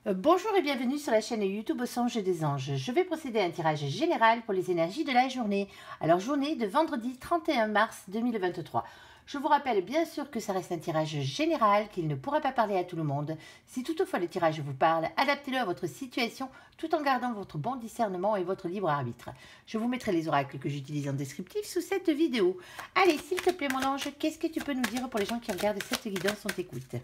Bonjour et bienvenue sur la chaîne YouTube Au Songe des Anges. Je vais procéder à un tirage général pour les énergies de la journée. Alors journée de vendredi 31 mars 2023. Je vous rappelle bien sûr que ça reste un tirage général, qu'il ne pourra pas parler à tout le monde. Si toutefois le tirage vous parle, adaptez-le à votre situation tout en gardant votre bon discernement et votre libre arbitre. Je vous mettrai les oracles que j'utilise en descriptif sous cette vidéo. Allez, s'il te plaît mon ange, qu'est-ce que tu peux nous dire pour les gens qui regardent cette guidance? On t'écoute.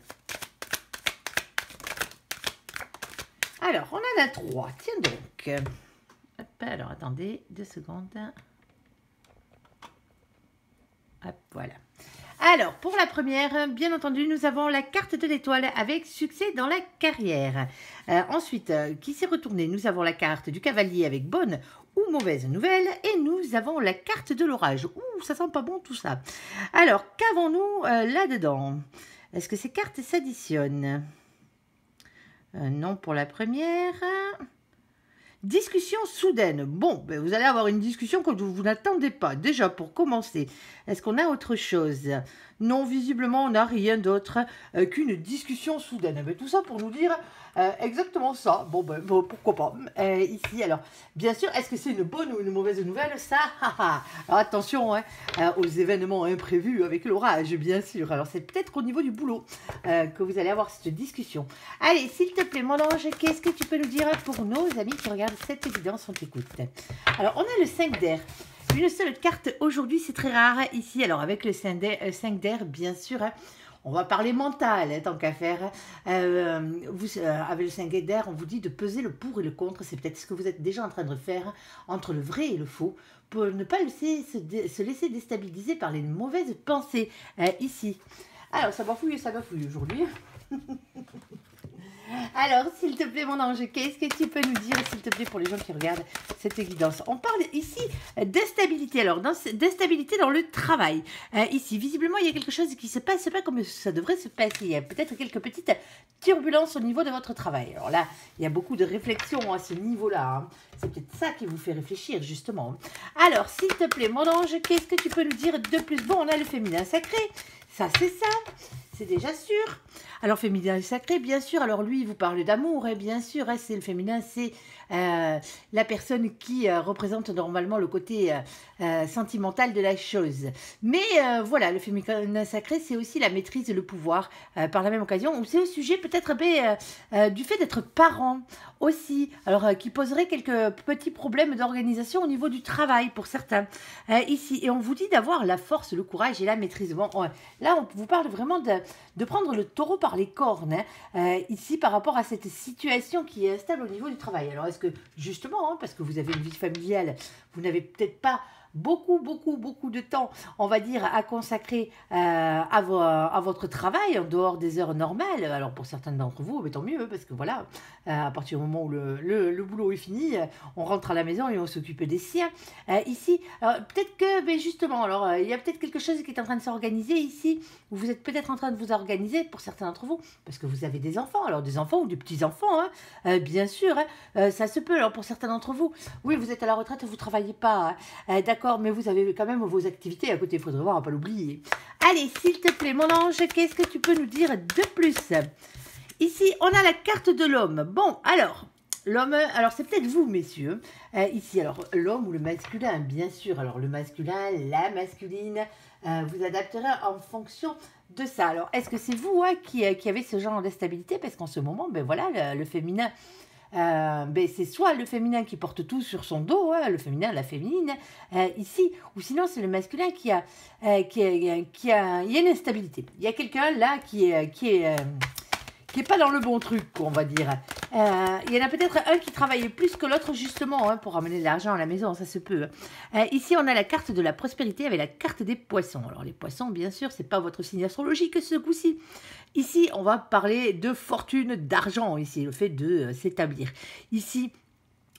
Alors, on en a 3. Tiens donc. Hop, alors, attendez 2 secondes. Hop, voilà. Alors, pour la première, bien entendu, nous avons la carte de l'étoile avec succès dans la carrière. Ensuite, qui s'est retournée, nous avons la carte du cavalier avec bonne ou mauvaise nouvelle. Et nous avons la carte de l'orage. Ouh, ça sent pas bon tout ça. Alors, qu'avons-nous là-dedans? Est-ce que ces cartes s'additionnent? Non pour la première. Discussion soudaine. Bon, ben vous allez avoir une discussion que vous n'attendez pas. Déjà, pour commencer, est-ce qu'on a autre chose? Non, visiblement, on n'a rien d'autre qu'une discussion soudaine. Mais tout ça pour nous dire exactement ça. Bon, pourquoi pas. Ici, alors, bien sûr, est-ce que c'est une bonne ou une mauvaise nouvelle? Ça, alors attention aux événements imprévus avec l'orage, bien sûr. Alors, c'est peut-être au niveau du boulot que vous allez avoir cette discussion. Allez, s'il te plaît, mon ange, qu'est-ce que tu peux nous dire pour nos amis qui regardent cette évidence? On t'écoute. Alors, on a le 5 d'air. Une seule carte aujourd'hui, c'est très rare ici. Alors, avec le 5 d'air, bien sûr, on va parler mental, tant qu'à faire. Avec le 5 d'air, on vous dit de peser le pour et le contre. C'est peut-être ce que vous êtes déjà en train de faire entre le vrai et le faux, pour ne pas se laisser déstabiliser par les mauvaises pensées ici. Alors, ça bafouille aujourd'hui. Alors, s'il te plaît, mon ange, qu'est-ce que tu peux nous dire, s'il te plaît, pour les gens qui regardent cette guidance? On parle ici d'instabilité. Alors, d'instabilité dans le travail. Ici, visiblement, il y a quelque chose qui ne se passe pas comme ça devrait se passer. Il y a peut-être quelques petites turbulences au niveau de votre travail. Alors là, il y a beaucoup de réflexions à ce niveau-là. C'est peut-être ça qui vous fait réfléchir, justement. Alors, s'il te plaît, mon ange, qu'est-ce que tu peux nous dire de plus? Bon, on a le féminin sacré. Ça, c'est ça. C'est déjà sûr. Alors, féminin sacré, bien sûr. Alors, lui, il vous parle d'amour, bien sûr. C'est le féminin, c'est la personne qui représente normalement le côté sentimental de la chose. Mais voilà, le féminin sacré, c'est aussi la maîtrise et le pouvoir par la même occasion. C'est au sujet peut-être du fait d'être parent aussi. Alors, qui poserait quelques petits problèmes d'organisation au niveau du travail pour certains. Ici, et on vous dit d'avoir la force, le courage et la maîtrise. Bon, là, on vous parle vraiment de prendre le taureau par les cornes, ici, par rapport à cette situation qui est instable au niveau du travail. Alors, est-ce que, justement, parce que vous avez une vie familiale, vous n'avez peut-être pas beaucoup de temps, on va dire, à consacrer à votre travail en dehors des heures normales. Alors, pour certains d'entre vous, mais tant mieux, parce que voilà, à partir du moment où le boulot est fini, on rentre à la maison et on s'occupe des siens. Ici, peut-être que, mais justement, alors, il y a peut-être quelque chose qui est en train de s'organiser ici, où vous êtes peut-être en train de vous organiser, pour certains d'entre vous, parce que vous avez des enfants, alors des enfants ou des petits-enfants, bien sûr, ça se peut. Alors, pour certains d'entre vous, oui, vous êtes à la retraite, vous ne travaillez pas, d'accord, mais vous avez quand même vos activités à côté, il faudrait voir, à ne pas l'oublier. Allez, s'il te plaît, mon ange, qu'est-ce que tu peux nous dire de plus? Ici, on a la carte de l'homme. Bon, alors, l'homme, alors c'est peut-être vous, messieurs, ici, alors l'homme ou le masculin, bien sûr. Alors, le masculin, la masculine, vous adapterez en fonction de ça. Alors, est-ce que c'est vous qui avez ce genre d'instabilité? Parce qu'en ce moment, ben voilà, le féminin, c'est soit le féminin qui porte tout sur son dos, le féminin, la féminine, ici, ou sinon c'est le masculin il y a une instabilité. Il y a quelqu'un là qui est pas dans le bon truc, on va dire. Il y en a peut-être un qui travaille plus que l'autre, justement, pour ramener de l'argent à la maison, ça se peut. Ici, on a la carte de la prospérité avec la carte des poissons. Alors, les poissons, bien sûr, c'est pas votre signe astrologique ce coup-ci. Ici, on va parler de fortune, d'argent, ici, le fait de s'établir. Ici,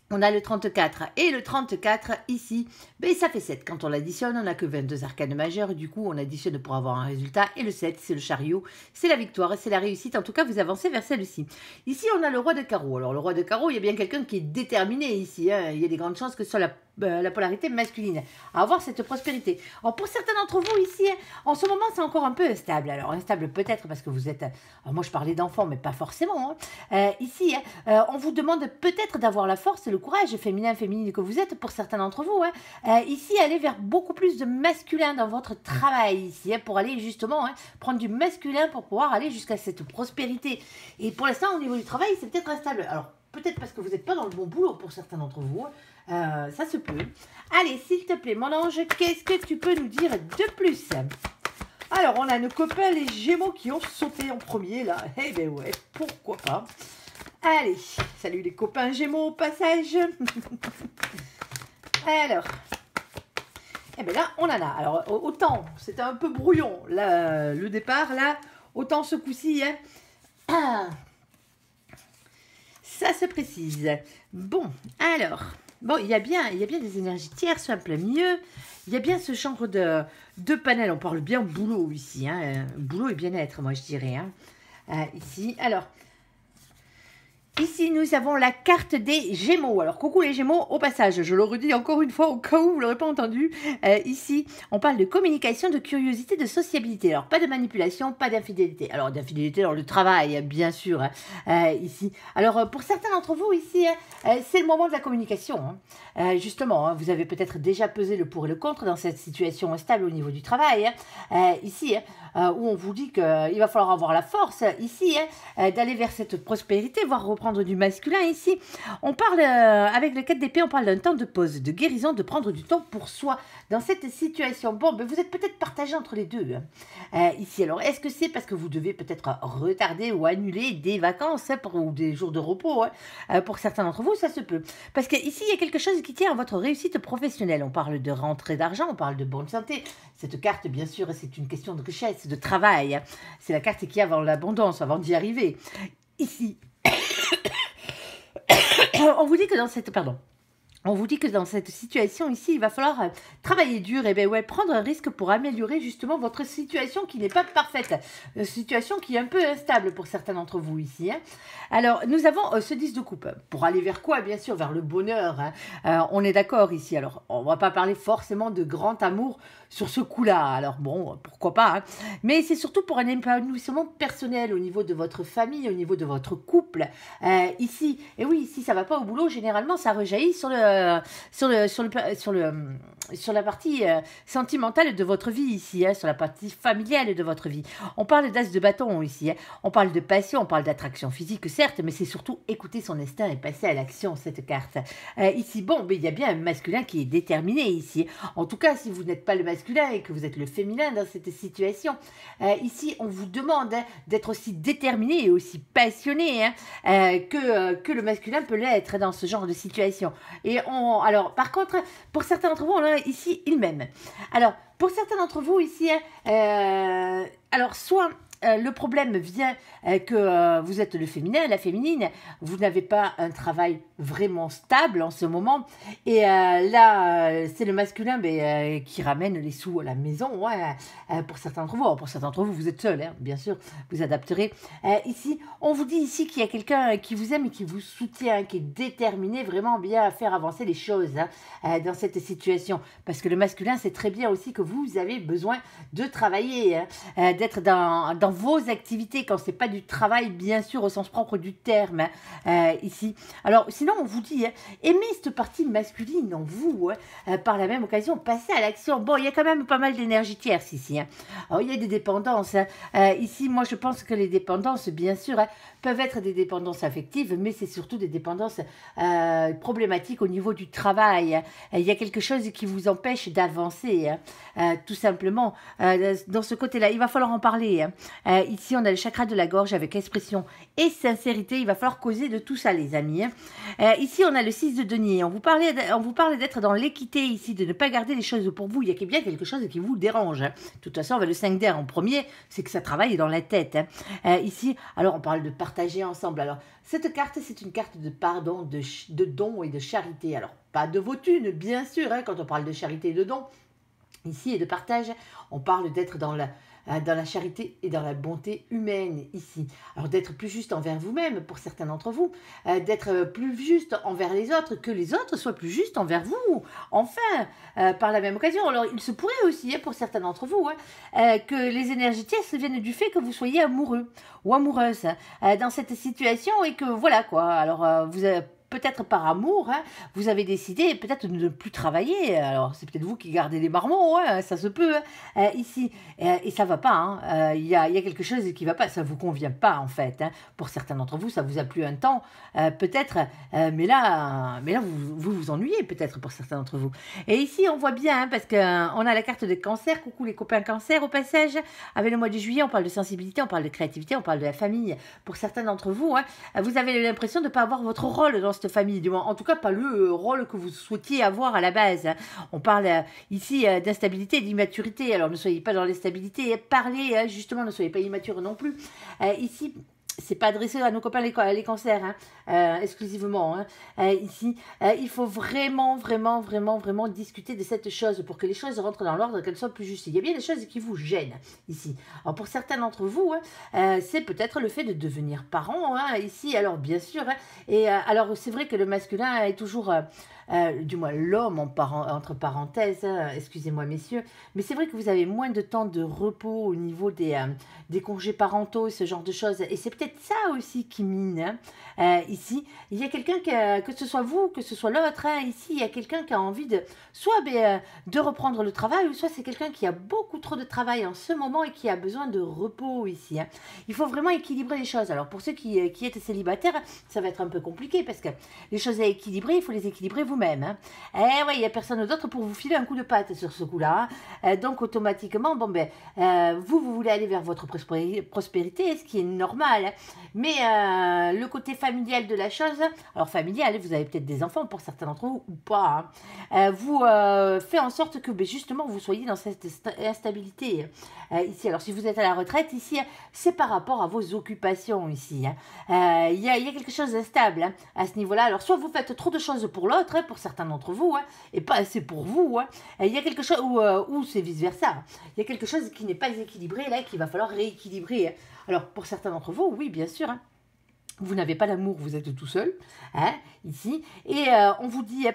On a le 34 et le 34 ici, ben ça fait 7. Quand on l'additionne, on n'a que 22 arcanes majeures. Du coup, on additionne pour avoir un résultat. Et le 7, c'est le chariot, c'est la victoire, c'est la réussite. En tout cas, vous avancez vers celle-ci. Ici, on a le roi de carreau. Alors, le roi de carreau, il y a bien quelqu'un qui est déterminé ici. Hein. Il y a des grandes chances que ce soit la polarité masculine à avoir cette prospérité. Alors, pour certains d'entre vous ici, en ce moment, c'est encore un peu instable. Alors, instable peut-être parce que vous êtes... Alors, moi, je parlais d'enfants, mais pas forcément. Hein. Ici, on vous demande peut-être d'avoir la force et le courage féminin que vous êtes pour certains d'entre vous. Hein. Ici, aller vers beaucoup plus de masculin dans votre travail ici, hein, pour aller justement prendre du masculin pour pouvoir aller jusqu'à cette prospérité. Et pour l'instant, au niveau du travail, c'est peut-être instable. Alors, peut-être parce que vous n'êtes pas dans le bon boulot pour certains d'entre vous. Ça se peut. Allez, s'il te plaît, mon ange, qu'est-ce que tu peux nous dire de plus? Alors, on a nos copains, les Gémeaux, qui ont sauté en premier, là. Eh ben ouais, pourquoi pas. Allez, salut les copains Gémeaux au passage. Alors, eh bien là, on en a. Alors, autant, c'était un peu brouillon, là, le départ, là, autant ce coup-ci, hein. Ça se précise. Bon, alors, bon, il y a bien des énergies tierces, un plein milieu. Il y a bien ce genre de panel. On parle bien boulot ici, hein. Boulot et bien-être, moi, je dirais. Hein. Ici, alors... Ici, nous avons la carte des Gémeaux. Alors, coucou les Gémeaux, au passage, je le redis encore une fois, au cas où vous ne l'aurez pas entendu. Ici, on parle de communication, de curiosité, de sociabilité. Alors, pas de manipulation, pas d'infidélité. Alors, d'infidélité dans le travail, bien sûr. Ici. Alors, pour certains d'entre vous, ici, c'est le moment de la communication. Hein. Justement, vous avez peut-être déjà pesé le pour et le contre dans cette situation instable au niveau du travail. Ici, où on vous dit qu'il va falloir avoir la force, ici, d'aller vers cette prospérité, voire reprendre du masculin. Ici, on parle, avec le 4 d'épée, on parle d'un temps de pause, de guérison, de prendre du temps pour soi dans cette situation. Bon, ben, vous êtes peut-être partagé entre les deux. Ici, alors, est-ce que c'est parce que vous devez peut-être retarder ou annuler des vacances ou des jours de repos pour certains d'entre vous, ça se peut. Parce qu'ici, il y a quelque chose qui tient à votre réussite professionnelle. On parle de rentrée d'argent, on parle de bonne santé. Cette carte, bien sûr, c'est une question de richesse, de travail. C'est la carte qui est avant l'abondance, avant d'y arriver. Ici, on vous dit que dans cette... Pardon. On vous dit que dans cette situation ici, il va falloir travailler dur et ben ouais, prendre un risque pour améliorer justement votre situation qui n'est pas parfaite. Une situation qui est un peu instable pour certains d'entre vous ici. Hein. Alors, nous avons ce 10 de coupe. Pour aller vers quoi? Bien sûr, vers le bonheur. Hein. On est d'accord ici. Alors, on ne va pas parler forcément de grand amour sur ce coup-là. Alors bon, pourquoi pas. Hein. Mais c'est surtout pour un épanouissement personnel au niveau de votre famille, au niveau de votre couple. Ici, et oui, si ça ne va pas au boulot, généralement, ça rejaillit sur la partie sentimentale de votre vie ici, hein, sur la partie familiale de votre vie. On parle d'as de bâton ici, hein. On parle de passion, on parle d'attraction physique certes, mais c'est surtout écouter son instinct et passer à l'action cette carte. Ici, bon, mais il y a bien un masculin qui est déterminé ici. En tout cas, si vous n'êtes pas le masculin et que vous êtes le féminin dans cette situation, ici, on vous demande d'être aussi déterminé et aussi passionné que le masculin peut l'être dans ce genre de situation. Et alors, par contre, pour certains d'entre vous, on a ici il m'aime. Alors, pour certains d'entre vous ici, alors soit le problème vient que vous êtes le féminin, la féminine, vous n'avez pas un travail vraiment stable en ce moment, et là, c'est le masculin qui ramène les sous à la maison, pour certains d'entre vous. Alors, pour certains d'entre vous, vous êtes seul, hein, bien sûr, vous adapterez. Ici, on vous dit ici qu'il y a quelqu'un qui vous aime et qui vous soutient, qui est déterminé vraiment bien à faire avancer les choses dans cette situation, parce que le masculin, c'est très bien aussi que vous avez besoin de travailler, d'être dans vos activités, quand c'est pas du travail, bien sûr, au sens propre du terme, ici. Alors, sinon, on vous dit, aimez cette partie masculine en vous, par la même occasion, passez à l'action. Bon, il y a quand même pas mal d'énergie tierce ici. Alors, il y a des dépendances. Ici, moi, je pense que les dépendances, bien sûr, peuvent être des dépendances affectives, mais c'est surtout des dépendances problématiques au niveau du travail. Il y a quelque chose qui vous empêche d'avancer, tout simplement. Dans ce côté-là, il va falloir en parler. Ici, on a le chakra de la gorge avec expression et sincérité. Il va falloir causer de tout ça, les amis. Ici, on a le 6 de denier. On vous parle d'être dans l'équité ici, de ne pas garder les choses pour vous. Il y a bien quelque chose qui vous dérange. De toute façon, on va le 5 d'air en premier, c'est que ça travaille dans la tête. Ici, alors on parle de partager ensemble. Alors, cette carte, c'est une carte de pardon, de don et de charité. Alors, pas de vos thunes, bien sûr, quand on parle de charité et de don. Ici, et de partage, on parle d'être dans la charité et dans la bonté humaine ici. Alors d'être plus juste envers vous-même pour certains d'entre vous, d'être plus juste envers les autres, que les autres soient plus justes envers vous. Enfin, par la même occasion, alors il se pourrait aussi pour certains d'entre vous que les énergies tierces viennent du fait que vous soyez amoureux ou amoureuse dans cette situation et que voilà quoi. Alors vous avez peut-être par amour, vous avez décidé peut-être de ne plus travailler. Alors, c'est peut-être vous qui gardez les marmots, ça se peut, ici. Et ça va pas, il y a quelque chose qui va pas, ça vous convient pas, en fait. Pour certains d'entre vous, ça vous a plu un temps, peut-être, mais là vous ennuyez, peut-être, pour certains d'entre vous. Et ici, on voit bien, parce qu'on a la carte de cancer, coucou les copains cancer, au passage, avec le mois de juillet, on parle de sensibilité, on parle de créativité, on parle de la famille. Pour certains d'entre vous, vous avez l'impression de ne pas avoir votre rôle dans cette famille, du moins, en tout cas pas le rôle que vous souhaitiez avoir à la base. On parle ici d'instabilité, d'immaturité, alors ne soyez pas dans l'instabilité, parlez justement, ne soyez pas immature non plus. Ici, c'est pas adressé à nos copains les cancers, exclusivement. Ici, il faut vraiment discuter de cette chose pour que les choses rentrent dans l'ordre, qu'elles soient plus justes. Il y a bien des choses qui vous gênent ici. Alors pour certains d'entre vous, c'est peut-être le fait de devenir parent ici. Alors bien sûr, et alors c'est vrai que le masculin est toujours du moins l'homme entre parenthèses, excusez-moi messieurs, mais c'est vrai que vous avez moins de temps de repos au niveau des congés parentaux, ce genre de choses, et c'est peut-être ça aussi qui mine. Ici, il y a quelqu'un que ce soit vous, que ce soit l'autre, ici, il y a quelqu'un qui a envie de soit de reprendre le travail, ou soit c'est quelqu'un qui a beaucoup trop de travail en ce moment et qui a besoin de repos ici. Il faut vraiment équilibrer les choses. Alors pour ceux qui êtes célibataires, ça va être un peu compliqué parce que les choses à équilibrer, il faut les équilibrer vous-même. Et ouais, il n'y a personne d'autre pour vous filer un coup de patte sur ce coup-là. Donc automatiquement, bon ben, vous voulez aller vers votre prospérité, ce qui est normal. Mais le côté familial de la chose, alors familial, vous avez peut-être des enfants pour certains d'entre vous ou pas, vous fait en sorte que ben, justement vous soyez dans cette instabilité ici. Alors si vous êtes à la retraite ici, c'est par rapport à vos occupations ici. Il y a quelque chose d'instable à ce niveau-là. Alors soit vous faites trop de choses pour l'autre, pour certains d'entre vous, et pas assez pour vous. Il y a quelque chose, ou c'est vice-versa. Il y a quelque chose qui n'est pas équilibré là, qu'il va falloir rééquilibrer. Alors pour certains d'entre vous, oui bien sûr, vous n'avez pas d'amour, vous êtes tout seul, ici, et on vous dit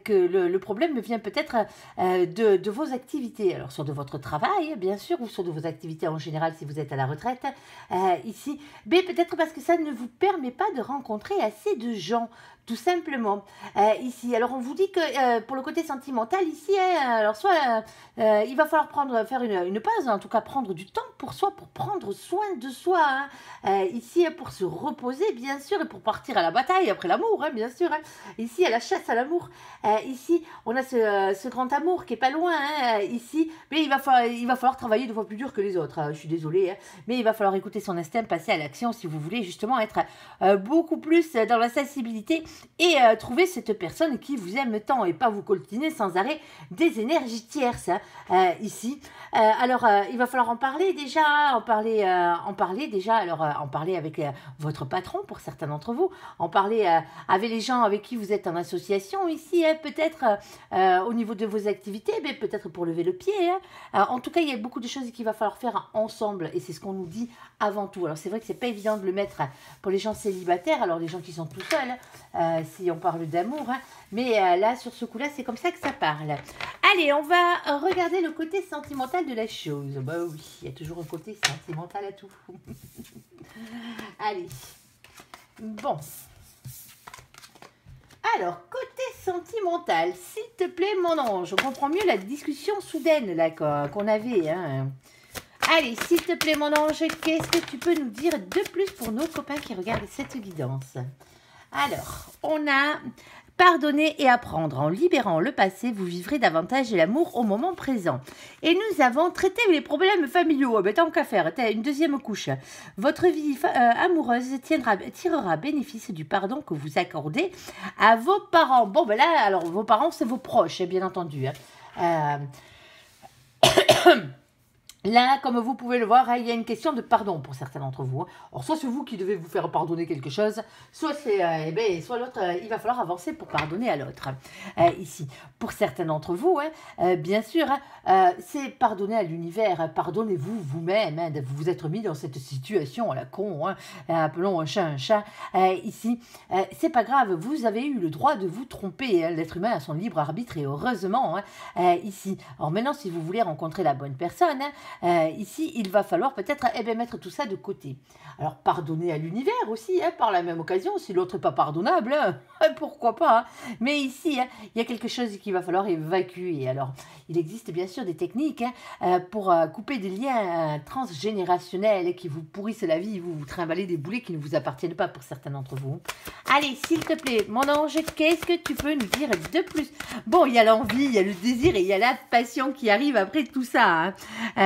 que le problème vient peut-être de vos activités, alors soit de votre travail, bien sûr, ou soit de vos activités en général si vous êtes à la retraite, ici, mais peut-être parce que ça ne vous permet pas de rencontrer assez de gens, tout simplement, ici. Alors on vous dit que pour le côté sentimental ici, alors soit il va falloir faire une pause, en tout cas prendre du temps pour soi, pour prendre soin de soi, ici, pour se reposer bien sûr et pour partir à la bataille après l'amour, bien sûr, ici à la chasse à l'amour, ici on a ce grand amour qui est pas loin, ici, mais il va falloir travailler 2 fois plus dur que les autres, je suis désolée, mais il va falloir écouter son instinct, passer à l'action si vous voulez justement être beaucoup plus dans la sensibilité et trouver cette personne qui vous aime tant et pas vous coltiner sans arrêt des énergies tierces ici. Alors il va falloir en parler déjà, en parler avec votre patron pour certains d'entre vous, en parler avec les gens avec qui vous êtes en association ici, peut-être au niveau de vos activités, mais peut-être pour lever le pied. En tout cas, il y a beaucoup de choses qu'il va falloir faire ensemble et c'est ce qu'on nous dit avant tout. Alors c'est vrai que c'est pas évident de le mettre pour les gens célibataires, alors les gens qui sont tout seuls, si on parle d'amour, mais là sur ce coup-là, c'est comme ça que ça parle. Allez, on va regarder le côté sentimental de la chose. Bah oui, il y a toujours un côté sentimental à tout. Allez, bon. Alors, côté sentimental, s'il te plaît, mon ange, on comprend mieux la discussion soudaine là qu'on avait. Allez, s'il te plaît, mon ange, qu'est-ce que tu peux nous dire de plus pour nos copains qui regardent cette guidance? Alors, on a Pardonner et apprendre. En libérant le passé, vous vivrez davantage l'amour au moment présent. Et nous avons traité les problèmes familiaux. Tant qu'à faire, une deuxième couche. Votre vie amoureuse tirera bénéfice du pardon que vous accordez à vos parents. Bon, ben là, alors, vos parents, c'est vos proches, bien entendu. Là, comme vous pouvez le voir, il y a une question de pardon pour certains d'entre vous. Alors, soit c'est vous qui devez vous faire pardonner quelque chose, soit c'est, soit l'autre, il va falloir avancer pour pardonner à l'autre. Ici, pour certains d'entre vous, bien sûr, c'est pardonner à l'univers. Pardonnez-vous vous-même de vous être mis dans cette situation à la con. Appelons un chat un chat. Ici, c'est pas grave. Vous avez eu le droit de vous tromper. L'être humain a son libre arbitre et heureusement. Ici, alors maintenant, si vous voulez rencontrer la bonne personne. Ici, il va falloir peut-être mettre tout ça de côté. Alors, pardonner à l'univers aussi, par la même occasion, si l'autre n'est pas pardonnable, pourquoi pas. Mais ici, il y a quelque chose qu'il va falloir évacuer. Alors, il existe bien sûr des techniques pour couper des liens transgénérationnels qui vous pourrissent la vie, vous trimballez des boulets qui ne vous appartiennent pas pour certains d'entre vous. Allez, s'il te plaît, mon ange, qu'est-ce que tu peux nous dire de plus? Bon, il y a l'envie, il y a le désir et il y a la passion qui arrive après tout ça.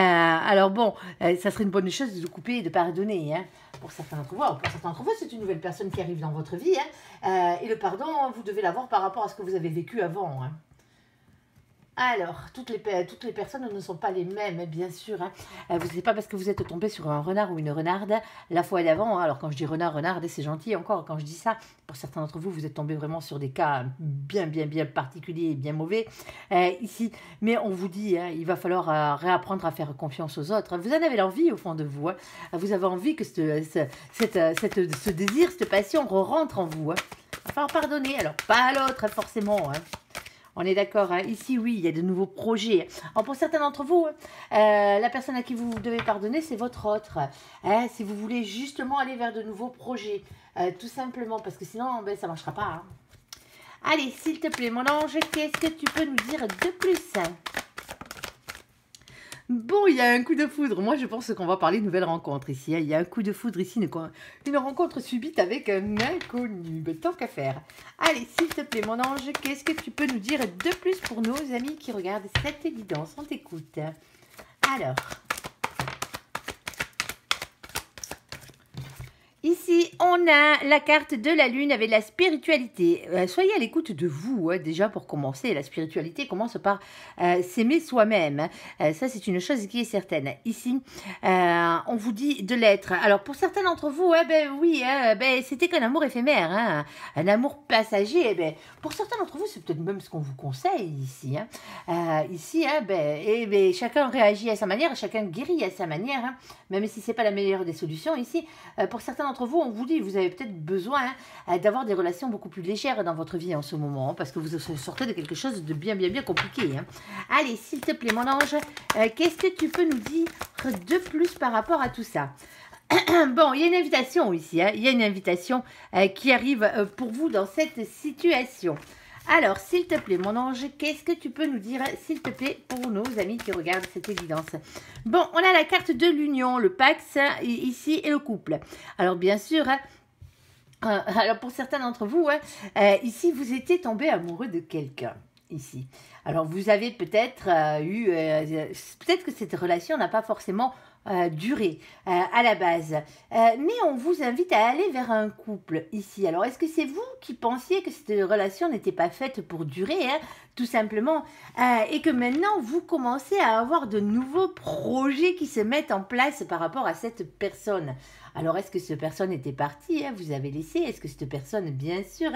Alors bon, ça serait une bonne chose de couper et de pardonner. Pour certains d'entre vous, c'est une nouvelle personne qui arrive dans votre vie. Et le pardon, vous devez l'avoir par rapport à ce que vous avez vécu avant. Alors, toutes les personnes ne sont pas les mêmes, bien sûr. Vous savez pas parce que vous êtes tombé sur un renard ou une renarde la fois d'avant. Alors, quand je dis renard, renarde, c'est gentil encore. Quand je dis ça, pour certains d'entre vous, vous êtes tombé vraiment sur des cas bien particuliers et bien mauvais ici. Mais on vous dit, il va falloir réapprendre à faire confiance aux autres. Vous en avez l'envie au fond de vous. Vous avez envie que ce désir, cette passion rentre en vous. Il va falloir pardonner. Alors, pas à l'autre, forcément. On est d'accord, ici oui, il y a de nouveaux projets. Alors pour certains d'entre vous, la personne à qui vous devez pardonner, c'est votre autre. Si vous voulez justement aller vers de nouveaux projets, tout simplement, parce que sinon, ça ne marchera pas. Allez, s'il te plaît, mon ange, qu'est-ce que tu peux nous dire de plus? Bon, il y a un coup de foudre. Moi, je pense qu'on va parler de nouvelle rencontre ici. Il y a un coup de foudre ici, une rencontre subite avec un inconnu. Tant qu'à faire. Allez, s'il te plaît, mon ange, qu'est-ce que tu peux nous dire de plus pour nos amis qui regardent cette évidence? On t'écoute. Alors... Ici, on a la carte de la lune avec la spiritualité. Soyez à l'écoute de vous, déjà pour commencer. La spiritualité commence par s'aimer soi-même. Ça, c'est une chose qui est certaine. Ici, on vous dit de l'être. Alors, pour certains d'entre vous, oui, c'était qu'un amour éphémère, un amour passager. Pour certains d'entre vous, c'est peut-être même ce qu'on vous conseille ici. Ici, chacun réagit à sa manière, chacun guérit à sa manière, même si c'est pas la meilleure des solutions ici. Pour certains d'entre vous, on vous dit, vous avez peut-être besoin d'avoir des relations beaucoup plus légères dans votre vie en ce moment, parce que vous sortez de quelque chose de bien compliqué. Allez, s'il te plaît, mon ange, qu'est-ce que tu peux nous dire de plus par rapport à tout ça? Bon, il y a une invitation ici, il y a une invitation qui arrive pour vous dans cette situation. Alors, s'il te plaît, mon ange, qu'est-ce que tu peux nous dire, s'il te plaît, pour nos amis qui regardent cette évidence? Bon, on a la carte de l'union, le Pax, ici, et le couple. Alors, bien sûr, alors pour certains d'entre vous, ici, vous étiez tombé amoureux de quelqu'un. Ici. Alors, vous avez peut-être peut-être que cette relation n'a pas forcément duré à la base. Mais on vous invite à aller vers un couple ici. Alors, est-ce que c'est vous qui pensiez que cette relation n'était pas faite pour durer, tout simplement, et que maintenant, vous commencez à avoir de nouveaux projets qui se mettent en place par rapport à cette personne? Alors, est-ce que cette personne était partie, vous avez laissé? Est-ce que cette personne, bien sûr,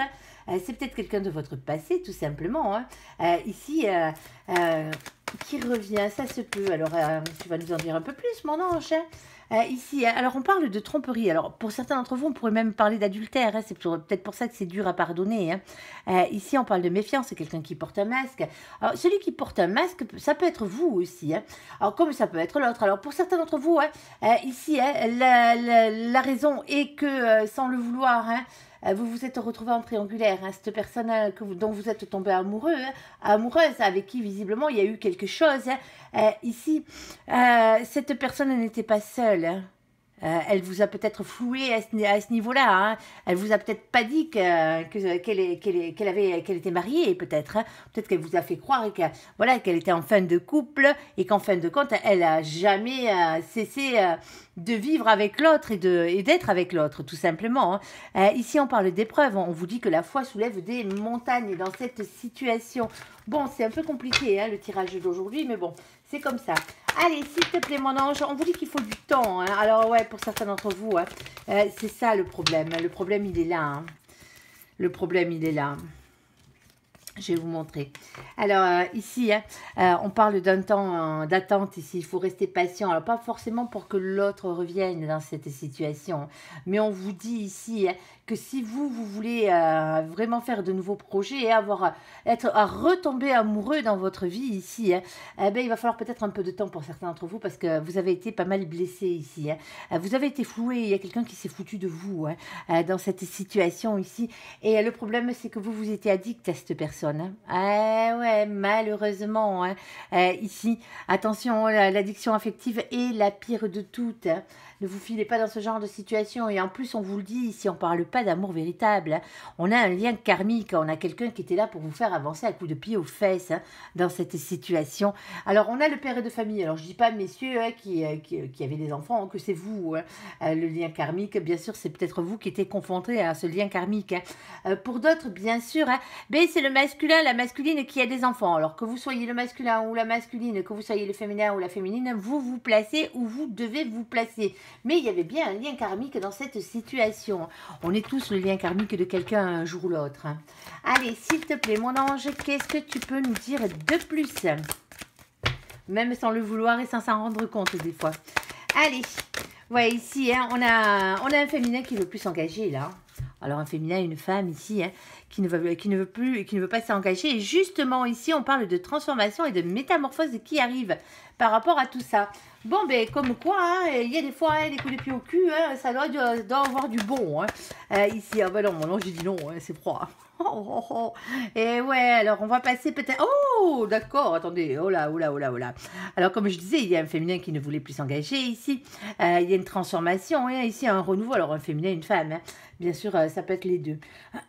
c'est peut-être quelqu'un de votre passé, tout simplement, ici, qui revient, ça se peut. Alors, tu vas nous en dire un peu plus, mon ange. Ici, alors on parle de tromperie. Alors, pour certains d'entre vous, on pourrait même parler d'adultère. C'est peut-être pour ça que c'est dur à pardonner. Ici, on parle de méfiance. C'est quelqu'un qui porte un masque. Alors, celui qui porte un masque, ça peut être vous aussi. Alors, comme ça peut être l'autre. Alors, pour certains d'entre vous, ici, la raison est que, sans le vouloir, vous vous êtes retrouvé en triangulaire, cette personne dont vous êtes tombé amoureux, amoureuse, avec qui visiblement il y a eu quelque chose. Ici, cette personne n'était pas seule. Elle vous a peut-être floué à ce niveau-là. Hein. Elle vous a peut-être pas dit qu'elle était mariée, peut-être. Hein. Peut-être qu'elle vous a fait croire qu'elle était en fin de couple et qu'en fin de compte, elle a jamais cessé de vivre avec l'autre et d'être avec l'autre, tout simplement. Hein. Ici, on parle d'épreuves. On vous dit que la foi soulève des montagnes dans cette situation. Bon, c'est un peu compliqué, hein, le tirage d'aujourd'hui, mais bon, c'est comme ça. Allez, s'il te plaît, mon ange, on vous dit qu'il faut du temps. Hein. Alors, ouais, pour certains d'entre vous, hein, c'est ça le problème. Le problème, il est là. Hein. Le problème, il est là. Je vais vous montrer. Alors, ici, hein, on parle d'un temps d'attente ici. Il faut rester patient. Alors, pas forcément pour que l'autre revienne dans cette situation. Mais on vous dit ici hein, que si vous voulez vraiment faire de nouveaux projets et être à retomber amoureux dans votre vie ici, hein, ben, il va falloir peut-être un peu de temps pour certains d'entre vous parce que vous avez été pas mal blessés ici. Hein. Vous avez été floué. Il y a quelqu'un qui s'est foutu de vous hein, dans cette situation ici. Et le problème, c'est que vous étiez addict à cette personne. Ah ouais, malheureusement, hein. Ici, attention, l'addiction affective est la pire de toutes. Hein. Ne vous filez pas dans ce genre de situation. Et en plus, on vous le dit ici, on ne parle pas d'amour véritable. Hein. On a un lien karmique. On a quelqu'un qui était là pour vous faire avancer à coups de pied aux fesses hein, dans cette situation. Alors, on a le père de famille. Alors, je ne dis pas, messieurs, hein, qui avaient des enfants, hein, que c'est vous. Hein. Le lien karmique, bien sûr, c'est peut-être vous qui étiez confrontés à ce lien karmique. Hein. Pour d'autres, bien sûr, hein, ben, c'est le masculin, la masculine qui a des enfants. Alors, que vous soyez le masculin ou la masculine, que vous soyez le féminin ou la féminine, vous vous placez où vous devez vous placer. Mais il y avait bien un lien karmique dans cette situation. On est tous le lien karmique de quelqu'un un jour ou l'autre. Hein. Allez, s'il te plaît, mon ange, qu'est-ce que tu peux nous dire de plus? Même sans le vouloir et sans s'en rendre compte des fois. Allez, ouais, ici, hein, on a un féminin qui veut plus s'engager, là. Alors, un féminin, une femme ici, hein, qui ne veut plus et qui ne veut pas s'engager. Et justement, ici, on parle de transformation et de métamorphose qui arrive par rapport à tout ça. Bon, ben, comme quoi, hein, il y a des fois, hein, des coups de pied au cul, hein, ça doit avoir du bon. Hein. Ici, ah ben non, mon ange, j'ai dit non, hein, c'est froid. Et ouais, alors on va passer peut-être... Oh, d'accord, attendez, oh là, oh là, oh là, oh là. Alors, comme je disais, il y a un féminin qui ne voulait plus s'engager ici. Il y a une transformation, hein, ici, un renouveau. Alors, un féminin, une femme, hein. Bien sûr, ça peut être les deux.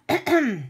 Il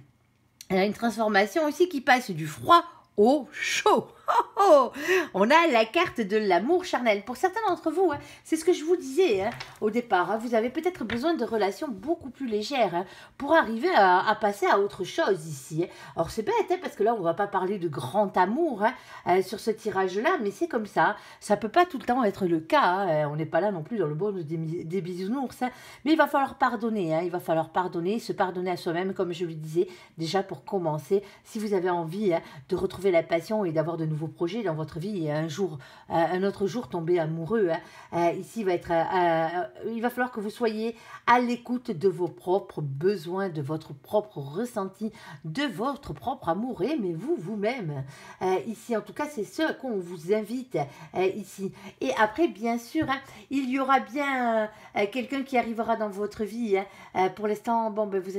y a une transformation aussi qui passe du froid au chaud. Oh, oh. On a la carte de l'amour charnel. Pour certains d'entre vous, hein, c'est ce que je vous disais hein, au départ. Hein, vous avez peut-être besoin de relations beaucoup plus légères hein, pour arriver à passer à autre chose ici. Hein. Alors c'est bête hein, parce que là, on ne va pas parler de grand amour hein, sur ce tirage-là, mais c'est comme ça. Ça ne peut pas tout le temps être le cas. Hein. On n'est pas là non plus dans le bonus des bisounours. Hein. Mais il va falloir pardonner. Hein. Il va falloir pardonner, se pardonner à soi-même, comme je le disais déjà pour commencer. Si vous avez envie hein, de retrouver la passion et d'avoir de nouveaux projets dans votre vie et un autre jour tomber amoureux hein. Ici il va falloir que vous soyez à l'écoute de vos propres besoins, de votre propre ressenti, de votre propre amour. Aimez-vous vous-même ici, en tout cas c'est ce à quoi on vous invite ici. Et après bien sûr hein, il y aura bien quelqu'un qui arrivera dans votre vie hein. Pour l'instant bon ben, vous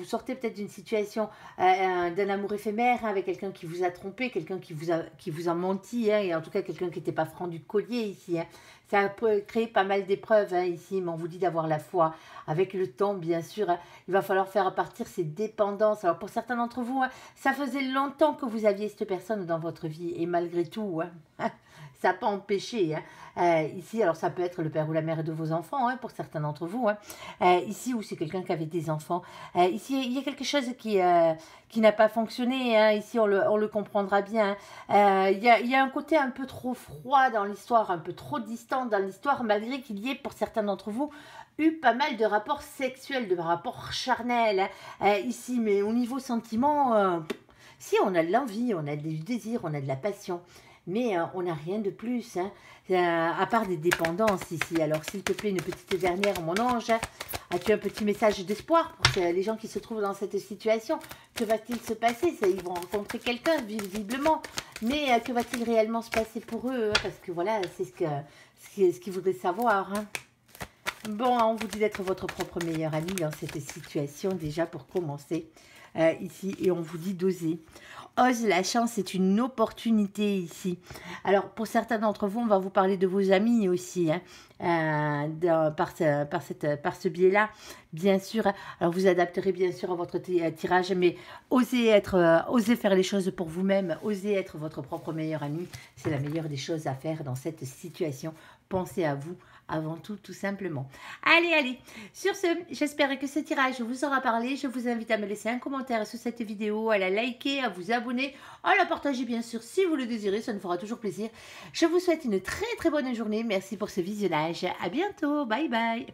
sortez peut-être d'une situation d'un amour éphémère hein, avec quelqu'un qui vous a trompé, quelqu'un qui vous a menti, hein, et en tout cas quelqu'un qui n'était pas franc du collier ici. Hein. Ça peut créer pas mal d'épreuves hein, ici, mais on vous dit d'avoir la foi. Avec le temps, bien sûr, hein, il va falloir faire partir ces dépendances. Alors pour certains d'entre vous, hein, ça faisait longtemps que vous aviez cette personne dans votre vie, et malgré tout, hein, ça n'a pas empêché. Hein. Ici, alors ça peut être le père ou la mère de vos enfants, hein, pour certains d'entre vous. Hein. Ici, ou c'est quelqu'un qui avait des enfants. Ici, il y a quelque chose qui n'a pas fonctionné. Hein. Ici, on le comprendra bien. Il y a un côté un peu trop froid dans l'histoire, un peu trop distant dans l'histoire, malgré qu'il y ait, pour certains d'entre vous, eu pas mal de rapports sexuels, de rapports charnels. Hein. Ici, mais au niveau sentiment, si on a de l'envie, on a du désir, on a de la passion. Mais on n'a rien de plus, hein, à part des dépendances ici. Alors, s'il te plaît, une petite dernière, mon ange, hein, as-tu un petit message d'espoir pour les gens qui se trouvent dans cette situation? Que va-t-il se passer? Ils vont rencontrer quelqu'un, visiblement. Mais que va-t-il réellement se passer pour eux hein? Parce que voilà, c'est ce qu'ils voudraient savoir. Hein. Bon, on vous dit d'être votre propre meilleur ami dans cette situation, déjà pour commencer. ici, et on vous dit d'oser. Ose, la chance est une opportunité ici. Alors, pour certains d'entre vous, on va vous parler de vos amis aussi, hein, par ce biais-là, bien sûr. Alors, vous adapterez bien sûr à votre tirage, mais osez faire les choses pour vous-même, osez être votre propre meilleur ami. C'est la meilleure des choses à faire dans cette situation. Pensez à vous avant tout simplement. Allez. Sur ce, j'espère que ce tirage vous aura parlé. Je vous invite à me laisser un commentaire sur cette vidéo, à la liker, à vous abonner, à la partager bien sûr si vous le désirez. Ça nous fera toujours plaisir. Je vous souhaite une très bonne journée. Merci pour ce visionnage. À bientôt. Bye bye.